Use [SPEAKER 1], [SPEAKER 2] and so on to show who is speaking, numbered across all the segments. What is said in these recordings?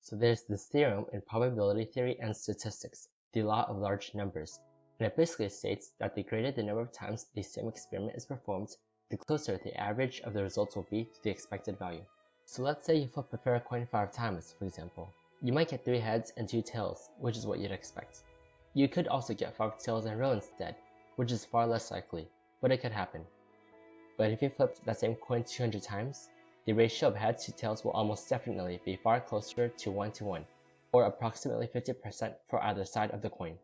[SPEAKER 1] So there's this theorem in probability theory and statistics, the law of large numbers, and it basically states that the greater the number of times the same experiment is performed, the closer the average of the results will be to the expected value. So let's say you flip a fair coin 5 times, for example. You might get 3 heads and 2 tails, which is what you'd expect. You could also get 5 tails in a row instead, which is far less likely, but it could happen. But if you flip that same coin 200 times, the ratio of heads to tails will almost definitely be far closer to 1 to 1, or approximately 50% for either side of the coin.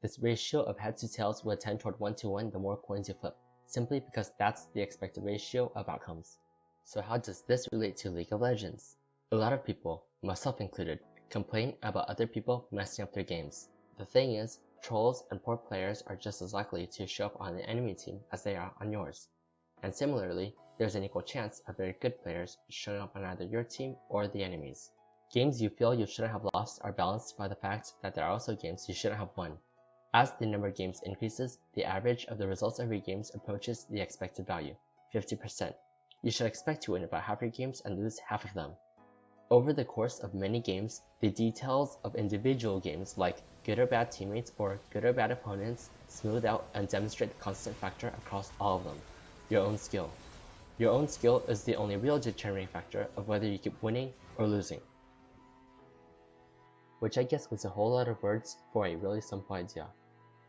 [SPEAKER 1] This ratio of heads to tails will tend toward 1 to 1 the more coins you flip, simply because that's the expected ratio of outcomes. So how does this relate to League of Legends? A lot of people, myself included, complain about other people messing up their games. The thing is, trolls and poor players are just as likely to show up on the enemy team as they are on yours. And similarly, there's an equal chance of very good players showing up on either your team or the enemy's. Games you feel you shouldn't have lost are balanced by the fact that there are also games you shouldn't have won. As the number of games increases, the average of the results of your games approaches the expected value, 50%. You should expect to win about half your games and lose half of them. Over the course of many games, the details of individual games like good or bad teammates or good or bad opponents smooth out and demonstrate the constant factor across all of them, your own skill. Your own skill is the only real determining factor of whether you keep winning or losing. Which I guess was a whole lot of words for a really simple idea.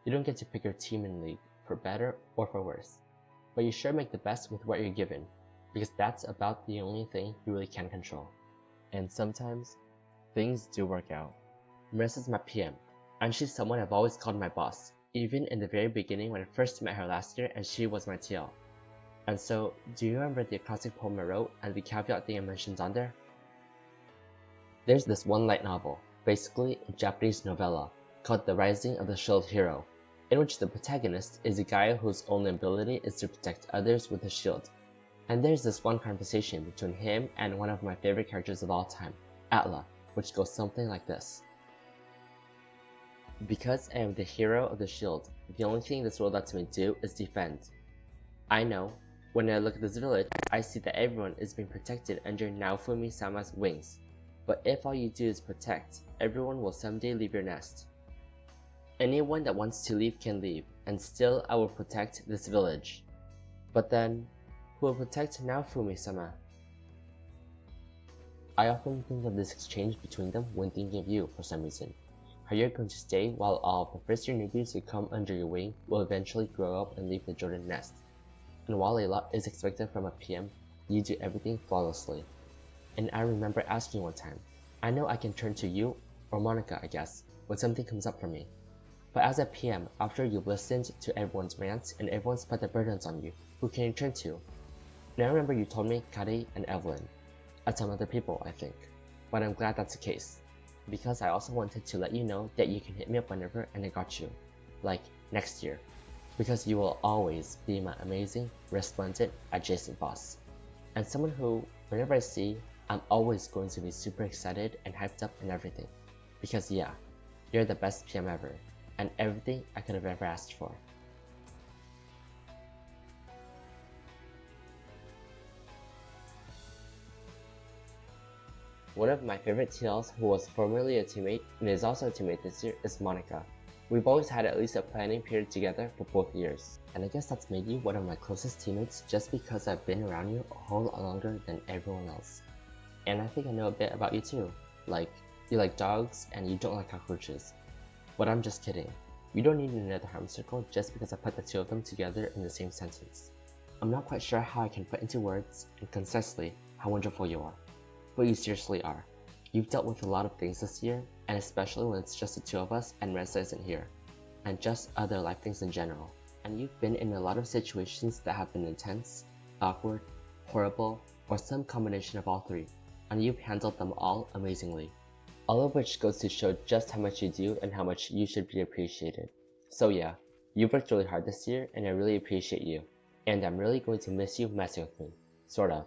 [SPEAKER 1] You don't get to pick your team in League for better or for worse, but you sure make the best with what you're given, because that's about the only thing you really can control. And sometimes, things do work out. Marissa's my PM, and she's someone I've always called my boss, even in the very beginning when I first met her last year and she was my TL. And so, do you remember the classic poem I wrote and the caveat thing I mentioned on there? There's this one light novel, basically a Japanese novella, called The Rising of the Shield Hero, in which the protagonist is a guy whose only ability is to protect others with his shield. And there's this one conversation between him and one of my favorite characters of all time, Atla, which goes something like this. Because I am the hero of the shield, the only thing this world lets me do is defend. I know, when I look at this village, I see that everyone is being protected under Naofumi-sama's wings. But if all you do is protect, everyone will someday leave your nest. Anyone that wants to leave can leave, and still I will protect this village. But then, who will protect Naofumi-sama? I often think of this exchange between them when thinking of you for some reason. How you're going to stay while all the first year newbies who come under your wing will eventually grow up and leave the Jordan nest. And while a lot is expected from a PM, you do everything flawlessly. And I remember asking one time, I know I can turn to you, or Monica I guess, when something comes up for me. But as a PM, after you've listened to everyone's rants and everyone's put their burdens on you, who can you turn to? And I remember you told me Kari and Evelyn. And some other people, I think. But I'm glad that's the case. Because I also wanted to let you know that you can hit me up whenever and I got you. Like, next year. Because you will always be my amazing, resplendent, adjacent boss. And someone who, whenever I see, I'm always going to be super excited and hyped up and everything. Because yeah, you're the best PM ever, and everything I could have ever asked for. One of my favorite TLs who was formerly a teammate and is also a teammate this year is Monica. We've always had at least a planning period together for both years. And I guess that's made you one of my closest teammates just because I've been around you a whole lot longer than everyone else. And I think I know a bit about you too. Like, you like dogs and you don't like cockroaches. But I'm just kidding. You don't need another harm circle just because I put the two of them together in the same sentence. I'm not quite sure how I can put into words and concisely how wonderful you are. But you seriously are. You've dealt with a lot of things this year, and especially when it's just the two of us and Reza isn't here, and just other life things in general. And you've been in a lot of situations that have been intense, awkward, horrible, or some combination of all three, and you've handled them all amazingly. All of which goes to show just how much you do and how much you should be appreciated. So yeah, you've worked really hard this year and I really appreciate you. And I'm really going to miss you messing with me. Sort of.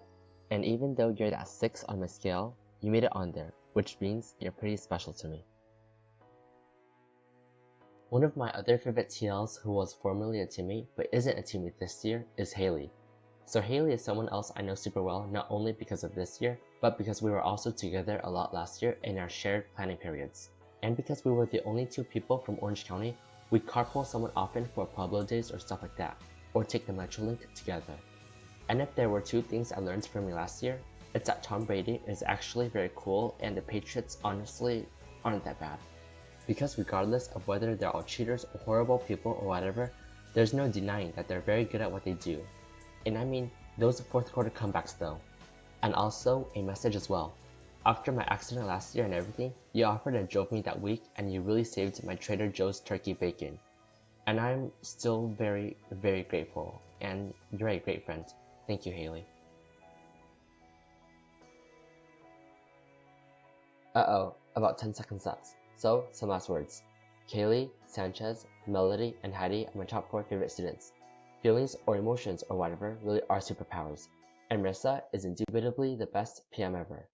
[SPEAKER 1] And even though you're at 6 on my scale, you made it on there, which means you're pretty special to me. One of my other favorite TLs who was formerly a teammate but isn't a teammate this year is Haley. So Haley is someone else I know super well, not only because of this year, but because we were also together a lot last year in our shared planning periods. And because we were the only two people from Orange County, we'd carpool somewhat often for Pueblo days or stuff like that, or take the Metrolink together. And if there were two things I learned from me last year, it's that Tom Brady is actually very cool and the Patriots honestly aren't that bad. Because regardless of whether they're all cheaters or horrible people or whatever, there's no denying that they're very good at what they do. And I mean, those fourth quarter comebacks though. And also, a message as well. After my accident last year and everything, you offered and drove me that week and you really saved my Trader Joe's turkey bacon. And I'm still very, very grateful. And you're a great friend. Thank you, Haley. Uh-oh, about 10 seconds left. So, some last words. Kaylee, Sanchez, Melody, and Heidi are my top 4 favorite students. Feelings or emotions or whatever really are superpowers. And Marissa is indubitably the best PM ever.